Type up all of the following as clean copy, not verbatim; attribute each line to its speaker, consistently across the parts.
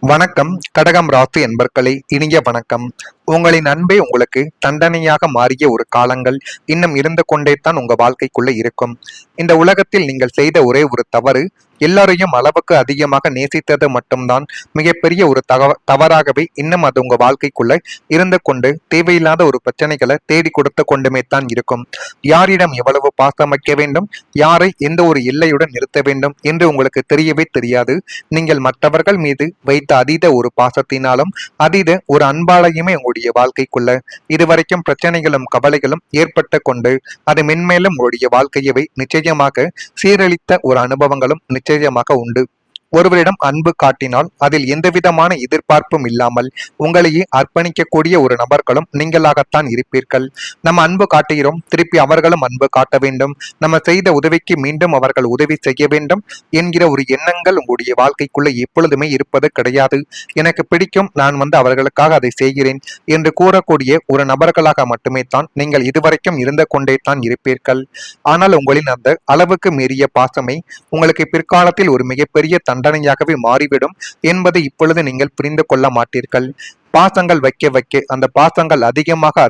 Speaker 1: வணக்கம் கடகம் ராசி என்பர்களே, இனிய வணக்கம். உங்களின் அன்பே உங்களுக்கு தண்டனையாக மாறிய ஒரு காலங்கள் இன்னும் இருந்து கொண்டே தான் உங்க வாழ்க்கைக்குள்ள இருக்கும். இந்த உலகத்தில் நீங்கள் செய்த ஒரே ஒரு தவறு, எல்லாரையும் அளவுக்கு அதிகமாக நேசித்தது மட்டும்தான் மிகப்பெரிய ஒரு தவறாகவே இன்னும் அது உங்க வாழ்க்கைக்குள்ள இருந்து கொண்டு தேவையில்லாத ஒரு பிரச்சனைகளை தேடி கொடுத்து கொண்டுமே தான் இருக்கும். யாரிடம் எவ்வளவு பாசம் வைக்க வேண்டும், யாரை எந்த ஒரு எல்லையுடன் நிறுத்த வேண்டும் என்று உங்களுக்கு தெரியவே தெரியாது. நீங்கள் மற்றவர்கள் மீது வைத்த அதீத ஒரு பாசத்தினாலும் அதீத ஒரு அன்பாலையுமே உங்களுடைய வாழ்க்கைக்குள்ள இதுவரைக்கும் பிரச்சனைகளும் கவலைகளும் ஏற்பட்டு கொண்டு அது மென்மேலும் உங்களுடைய வாழ்க்கையவை நிச்சயமாக சீரழித்த ஒரு அனுபவங்களும் நிச்சயமாக உண்டு. ஒருவரிடம் அன்பு காட்டினால் அதில் எந்தவிதமான எதிர்பார்ப்பும் இல்லாமல் உங்களையே அர்ப்பணிக்கக்கூடிய ஒரு நபர்களும் நீங்களாகத்தான் இருப்பீர்கள். நம்ம அன்பு காட்டுகிறோம், திருப்பி அவர்களும் அன்பு காட்ட வேண்டும், நம்ம செய்த உதவிக்கு மீண்டும் அவர்கள் உதவி செய்ய வேண்டும் என்கிற ஒரு எண்ணங்கள் உங்களுடைய வாழ்க்கைக்குள்ள எப்பொழுதுமே இருப்பது கிடையாது. எனக்கு பிடிக்கும், நான் அவர்களுக்காக அதை செய்கிறேன் என்று கூறக்கூடிய ஒரு நபர்களாக மட்டுமே தான் நீங்கள் இதுவரைக்கும் இருந்து கொண்டே தான் இருப்பீர்கள். ஆனால் உங்களின் அந்த அளவுக்கு மீறிய பாசமை உங்களுக்கு பிற்காலத்தில் ஒரு மிகப்பெரிய தண்டனையாகவே மாறிவிடும் என்பதை இப்பொழுது நீங்கள் புரிந்து கொள்ள மாட்டீர்கள். பாசங்கள் வைக்க வைக்க அந்த பாசங்கள் அதிகமாக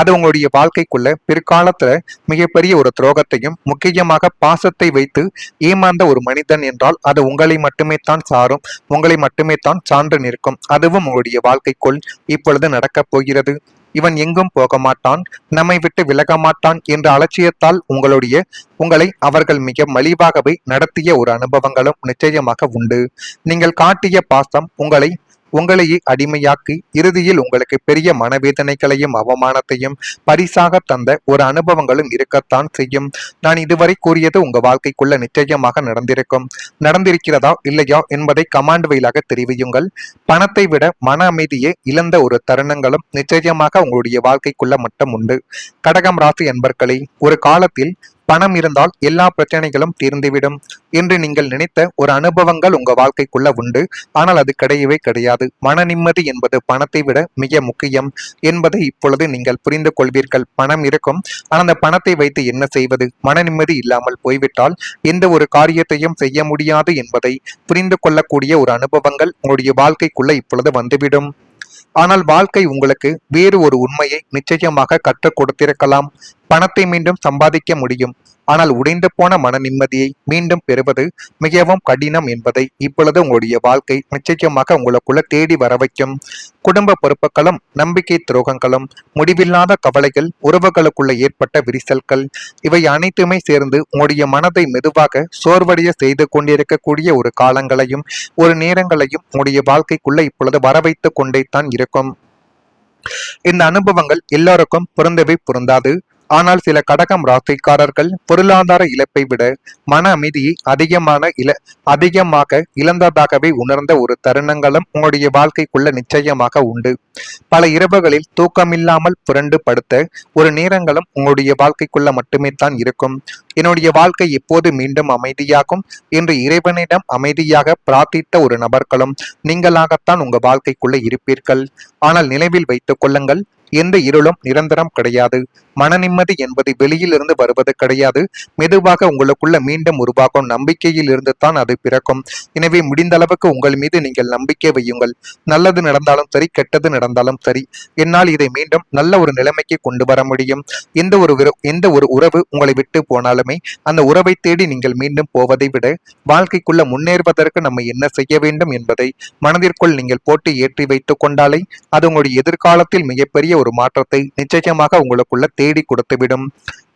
Speaker 1: அது உங்களுடைய வாழ்க்கைக்குள்ள பிற்காலத்துல மிகப்பெரிய ஒரு துரோகத்தையும், முக்கியமாக பாசத்தை வைத்து ஏமாந்த ஒரு மனிதன் என்றால் அது உங்களை மட்டுமே தான் சாரும், உங்களை மட்டுமே தான் சான்று நிற்கும். அதுவும் உங்களுடைய வாழ்க்கைக்குள் இப்பொழுது நடக்கப் போகிறது. இவன் எங்கும் போக மாட்டான், நம்மை விட்டு விலக மாட்டான் என்ற அலட்சியத்தால் உங்களை அவர்கள் மிக மலிவாகவே நடத்திய ஒரு அனுபவங்களும் நிச்சயமாக உண்டு. நீங்கள் காட்டிய பாசம் உங்களையே அடிமையாக்கி இறுதியில் உங்களுக்கு பெரிய மனவேதனைகளையும் அவமானத்தையும் பரிசாக தந்த ஒரு அனுபவங்களும் இருக்கத்தான் செய்யும். நான் இதுவரை கூறியது உங்க வாழ்க்கைக்குள்ள நிச்சயமாக நடந்திருக்கிறதா இல்லையா என்பதை கமாண்ட் வழியாக தெரிவியுங்கள். பணத்தை விட மன அமைதியை இழந்த ஒரு தருணங்களும் நிச்சயமாக உங்களுடைய வாழ்க்கைக்குள்ள மட்டும் உண்டு. கடகம் ராசி என்பர்களே, ஒரு காலத்தில் பணம் இருந்தால் எல்லா பிரச்சனைகளும் தீர்ந்துவிடும் என்று நீங்கள் நினைத்த ஒரு அனுபவங்கள் உங்க வாழ்க்கைக்குள்ள உண்டு. ஆனால் அது கிடையவே கிடையாது. மன நிம்மதி என்பது பணத்தை விட மிக முக்கியம் என்பதை இப்பொழுது நீங்கள் புரிந்து கொள்வீர்கள். பணம் இருக்கும், ஆனால் அந்த பணத்தை வைத்து என்ன செய்வது? மன நிம்மதி இல்லாமல் போய்விட்டால் எந்த ஒரு காரியத்தையும் செய்ய முடியாது என்பதை புரிந்து கொள்ளக்கூடிய ஒரு அனுபவங்கள் உங்களுடைய வாழ்க்கைக்குள்ள இப்பொழுது வந்துவிடும். ஆனால் வாழ்க்கை உங்களுக்கு வேறு ஒரு உண்மையை நிச்சயமாக கற்றுக் கொடுத்திருக்கலாம். பணத்தை மீண்டும் சம்பாதிக்க முடியும், ஆனால் உடைந்து போன மன நிம்மதியை மீண்டும் பெறுவது மிகவும் கடினம் என்பதை இப்பொழுது உங்களுடைய வாழ்க்கை நிச்சயமாக உங்களுக்குள்ள தேடி வர வைக்கும். குடும்ப பொறுப்புகளும், நம்பிக்கை துரோகங்களும், முடிவில்லாத கவலைகள், உறவுகளுக்குள்ள ஏற்பட்ட விரிசல்கள், இவை அனைத்துமே சேர்ந்து உங்களுடைய மனதை மெதுவாக சோர்வடைய செய்து கொண்டிருக்கக்கூடிய ஒரு காலங்களையும் ஒரு நேரங்களையும் உங்களுடைய வாழ்க்கைக்குள்ள இப்பொழுது வர வைத்து கொண்டே தான் இருக்கும். இந்த அனுபவங்கள் எல்லாருக்கும் பொருந்தவே பொருந்தாது. ஆனால் சில கடகம் ராசிக்காரர்கள் பொருளாதார இழப்பை விட மன அமைதியை அதிகமாக இழந்ததாகவே உணர்ந்த ஒரு தருணங்களும் உங்களுடைய வாழ்க்கைக்குள்ள நிச்சயமாக உண்டு. பல இரவுகளில் தூக்கமில்லாமல் புரண்டு படுத்த ஒரு நேரங்களும் உங்களுடைய வாழ்க்கைக்குள்ள மட்டுமே தான் இருக்கும். என்னுடைய வாழ்க்கை எப்போது மீண்டும் அமைதியாகும் என்று இறைவனிடம் அமைதியாக பிரார்த்தித்த ஒரு நபர்களும் நீங்களாகத்தான் உங்க வாழ்க்கைக்குள்ள இருப்பீர்கள். ஆனால் நினைவில் வைத்துக் கொள்ளுங்கள், எந்த இருளும் நிரந்தரம் கிடையாது. மன நிம்மதி என்பது வெளியில் இருந்து வருவது கிடையாது, மெதுவாக உங்களுக்குள்ள மீண்டும் உருவாகும் நம்பிக்கையில் இருந்து தான் அது பிறக்கும். எனவே முடிந்த அளவுக்கு உங்கள் மீது நீங்கள் நம்பிக்கை வையுங்கள். நல்லது நடந்தாலும் சரி, கெட்டது நடந்தாலும் சரி, என்னால் இதை மீண்டும் நல்ல ஒரு நிலைமைக்கு கொண்டு வர முடியும். எந்த ஒரு உறவு உங்களை விட்டு போனாலுமே அந்த உறவை தேடி நீங்கள் மீண்டும் போவதை விட வாழ்க்கைக்குள்ள முன்னேறுவதற்கு நம்ம என்ன செய்ய வேண்டும் என்பதை மனதிற்குள் நீங்கள் போட்டு ஏற்றி வைத்துக் கொண்டாலே அது உங்களுடைய எதிர்காலத்தில் மிகப்பெரிய ஒரு மாற்றத்தை நிச்சயமாக உங்களுக்குள்ள தேடி கொடுத்துவிடும்.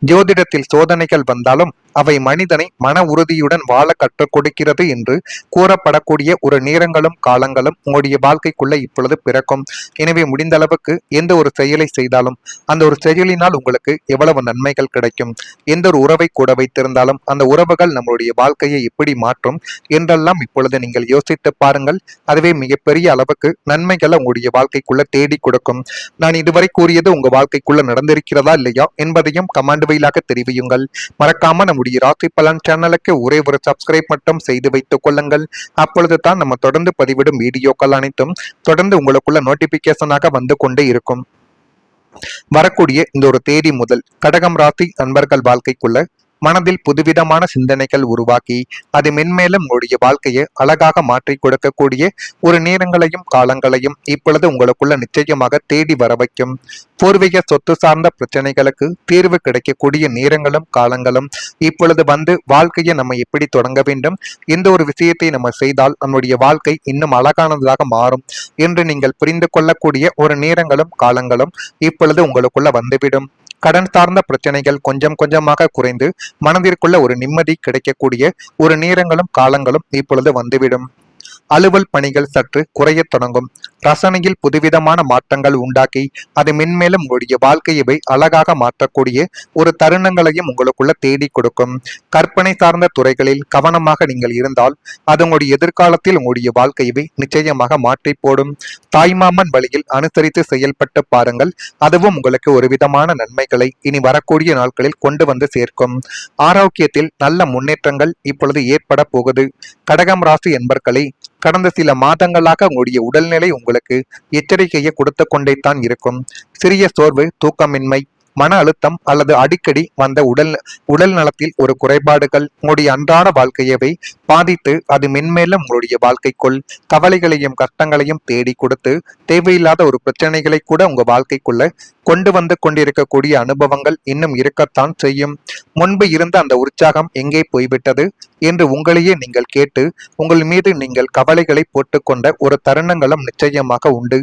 Speaker 1: ஜோதிடத்தில் சோதனைகள் வந்தாலும் அவை மனிதனை மன உறுதியுடன் வாழ கற்றுக் கொடுக்கிறது என்று கூறப்படக்கூடிய ஒரு நேரங்களும் காலங்களும் உங்களுடைய வாழ்க்கைக்குள்ள இப்பொழுது பிறக்கும். எனவே முடிந்த அளவுக்கு எந்த ஒரு செயலை செய்தாலும் அந்த ஒரு செயலினால் உங்களுக்கு எவ்வளவு நன்மைகள் கிடைக்கும், எந்த ஒரு உறவை கூட வைத்திருந்தாலும் அந்த உறவுகள் நம்மளுடைய வாழ்க்கையை எப்படி மாற்றும் என்றெல்லாம் இப்பொழுது நீங்கள் யோசித்து பாருங்கள். அதுவே மிகப்பெரிய அளவுக்கு நன்மைகளை உங்களுடைய வாழ்க்கைக்குள்ள தேடி கொடுக்கும். நான் இதுவரை கூறியது உங்க வாழ்க்கைக்குள்ள நடந்திருக்கிறதா இல்லையா என்பதையும் கமாண்ட் வழியாக தெரிவியுங்கள். மறக்காம நம்முடைய ராசி பலன் சேனலுக்கு ஒரே ஒரு சப்ஸ்கிரைப் மட்டும் செய்து வைத்துக் கொள்ளுங்கள். அப்பொழுது தான் நம்ம தொடர்ந்து பதிவிடும் வீடியோக்கள் அனைத்தும் தொடர்ந்து உங்களுக்குள்ள நோட்டிபிகேஷனாக வந்து கொண்டே இருக்கும். வரக்கூடிய இந்த ஒரு தேதி முதல் கடகம் ராசி நண்பர்கள் வாழ்க்கைக்குள்ள மனதில் புதுவிதமான சிந்தனைகள் உருவாக்கி அது மென்மேலும் உங்களுடைய வாழ்க்கையை அழகாக மாற்றி கொடுக்கக்கூடிய ஒரு நேரங்களையும் காலங்களையும் இப்பொழுது உங்களுக்குள்ள நிச்சயமாக தேடி வர வைக்கும். பூர்வீக சொத்து சார்ந்த பிரச்சனைகளுக்கு தீர்வு கிடைக்கக்கூடிய நேரங்களும் காலங்களும் இப்பொழுது வந்து வாழ்க்கையை நம்ம எப்படி தொடங்க வேண்டும், எந்த ஒரு விஷயத்தை நம்ம செய்தால் நம்முடைய வாழ்க்கை இன்னும் அழகானதாக மாறும் என்று நீங்கள் புரிந்து கொள்ளக்கூடிய ஒரு நேரங்களும் காலங்களும் இப்பொழுது உங்களுக்குள்ள வந்துவிடும். கடன் சார்ந்த பிரச்சனைகள் கொஞ்சம் கொஞ்சமாக குறைந்து மனதிற்குள்ள ஒரு நிம்மதி கிடைக்கக்கூடிய ஒரு நேரங்களும் காலங்களும் இப்பொழுது வந்துவிடும். அலுவல் பணிகள் சற்று குறையத் தொடங்கும். ரசனையில் புதுவிதமான மாற்றங்கள் உண்டாக்கி அது மென்மேலும் உங்களுடைய வாழ்க்கையை அழகாக மாற்றக்கூடிய ஒரு தருணங்களையும் உங்களுக்குள்ள தேடி கொடுக்கும். கற்பனை சார்ந்த துறைகளில் கவனமாக நீங்கள் இருந்தால் அது உங்களுடைய எதிர்காலத்தில் உங்களுடைய வாழ்க்கையை நிச்சயமாக மாற்றி போடும். தாய்மாமன் வழியில் அனுசரித்து செயல்பட்டு பாருங்கள், அதுவும் உங்களுக்கு ஒரு விதமான நன்மைகளை இனி வரக்கூடிய நாட்களில் கொண்டு வந்து சேர்க்கும். ஆரோக்கியத்தில் நல்ல முன்னேற்றங்கள் இப்பொழுது ஏற்பட போகுது. கடகம் ராசி என்பர்களை கடந்த சில மாதங்களாக உங்களுடைய உடல்நிலை உங்களுக்கு எச்சரிக்கையை கொடுத்து கொண்டே தான் இருக்கும். சிறிய சோர்வு, தூக்கமின்மை, மன அழுத்தம் அல்லது அடிக்கடி வந்த உடல் நலத்தில் ஒரு குறைபாடுகள் உங்களுடைய அன்றாட வாழ்க்கையவை பாதித்து அது மென்மேலும் உங்களுடைய வாழ்க்கைக்குள் கவலைகளையும் கஷ்டங்களையும் தேடி கொடுத்து தேவையில்லாத ஒரு பிரச்சனைகளை கூட உங்க வாழ்க்கைக்குள்ள கொண்டு வந்து கொண்டிருக்கக்கூடிய அனுபவங்கள் இன்னும் இருக்கத்தான் செய்யும். முன்பு இருந்த அந்த உற்சாகம் எங்கே போய்விட்டது என்று உங்களையே நீங்கள் கேட்டு உங்கள் மீது நீங்கள் கவலைகளை போட்டுக்கொண்ட ஒரு தருணங்களும் நிச்சயமாக உண்டு.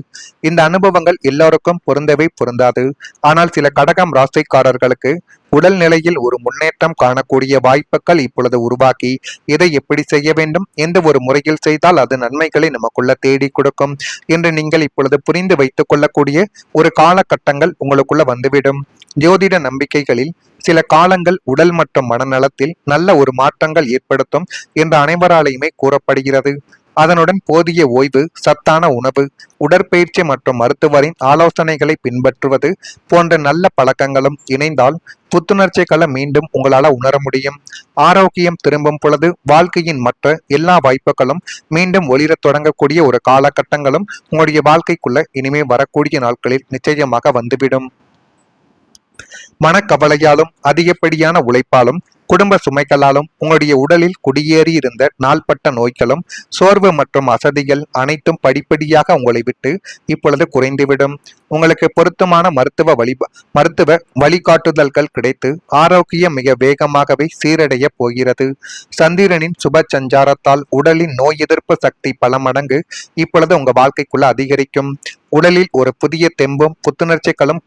Speaker 1: இந்த அனுபவங்கள் எல்லோருக்கும் பொருந்தவே பொருந்தாது. ஆனால் சில கடகம் ராசிக்காரர்களுக்கு உடல் நிலையில் ஒரு முன்னேற்றம் காணக்கூடிய வாய்ப்புகள் இப்பொழுது உருவாக்கி இதை எப்படி செய்ய வேண்டும், எந்த ஒரு முறையில் செய்தால் அது நன்மைகளை நமக்குள்ள தேடி கொடுக்கும் என்று நீங்கள் இப்பொழுது புரிந்து வைத்துக் கொள்ளக்கூடிய ஒரு காலகட்டங்கள் உங்களுக்குள்ள வந்துவிடும். ஜோதிட நம்பிக்கைகளில் சில காலங்கள் உடல் மற்றும் மனநலத்தில் நல்ல ஒரு மாற்றங்கள் ஏற்படுத்தும் என்று அனைவராலையுமே கூறப்படுகிறது. அதனுடன் போதிய ஓய்வு, சத்தான உணவு, உடற்பயிற்சி மற்றும் மருத்துவரின் ஆலோசனைகளை பின்பற்றுவது போன்ற நல்ல பழக்கங்களும் இணைந்தால் புத்துணர்ச்சிகளை மீண்டும் உங்களால உணர முடியும். ஆரோக்கியம் திரும்பும் பொழுது வாழ்க்கையின் மற்ற எல்லா வாய்ப்புகளும் மீண்டும் ஒளிரத் தொடங்கக்கூடிய ஒரு காலகட்டங்களும் உங்களுடைய வாழ்க்கைக்குள்ள இனிமே வரக்கூடிய நாட்களில் நிச்சயமாக வந்துவிடும். மனக்கவலையாலும் அதிகப்படியான உழைப்பாலும் குடும்ப சுமைகளாலும் உங்களுடைய உடலில் குடியேறி இருந்த நாள்பட்ட நோய்களும் சோர்வு மற்றும் அசதிகள் அனைத்தும் படிப்படியாக உங்களை விட்டு இப்பொழுது குறைந்துவிடும். உங்களுக்கு பொருத்தமான மருத்துவ வழிகாட்டுதல்கள் கிடைத்து ஆரோக்கியம் மிக வேகமாகவே சீரடைய போகிறது. சந்திரனின் சுப சஞ்சாரத்தால் உடலின் நோய் எதிர்ப்பு சக்தி பல மடங்கு இப்பொழுது உங்க வாழ்க்கைக்குள்ள அதிகரிக்கும். உடலில் ஒரு புதிய தெம்பும் புத்துணர்ச்சிகளும்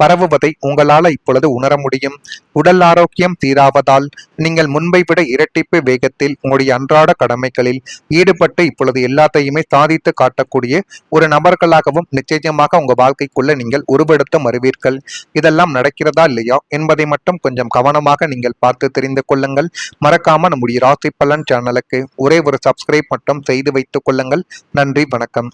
Speaker 1: பரவுவதை உங்களால இப்பொழுது உணர முடியும். உடல் ஆரோக்கியம் சீராவதால் நீங்கள் முன்பை விட இரட்டிப்பு வேகத்தில் உங்களுடைய அன்றாட கடமைகளில் ஈடுபட்டு இப்பொழுது எல்லாத்தையுமே சாதித்து காட்டக்கூடிய ஒரு நபர்களாகவும் நிச்சயமாக உங்க வாழ்க்கைக்குள்ள நீங்கள் உருவெடுத்து வருவீர்கள். இதெல்லாம் நடக்கிறதா இல்லையா என்பதை மட்டும் கொஞ்சம் கவனமாக நீங்கள் பார்த்து தெரிந்து கொள்ளுங்கள். மறக்காம நம்முடைய ராசி பலன் சேனலுக்கு ஒரே ஒரு சப்ஸ்கிரைப் மட்டும் செய்து வைத்துக் கொள்ளுங்கள். நன்றி, வணக்கம்.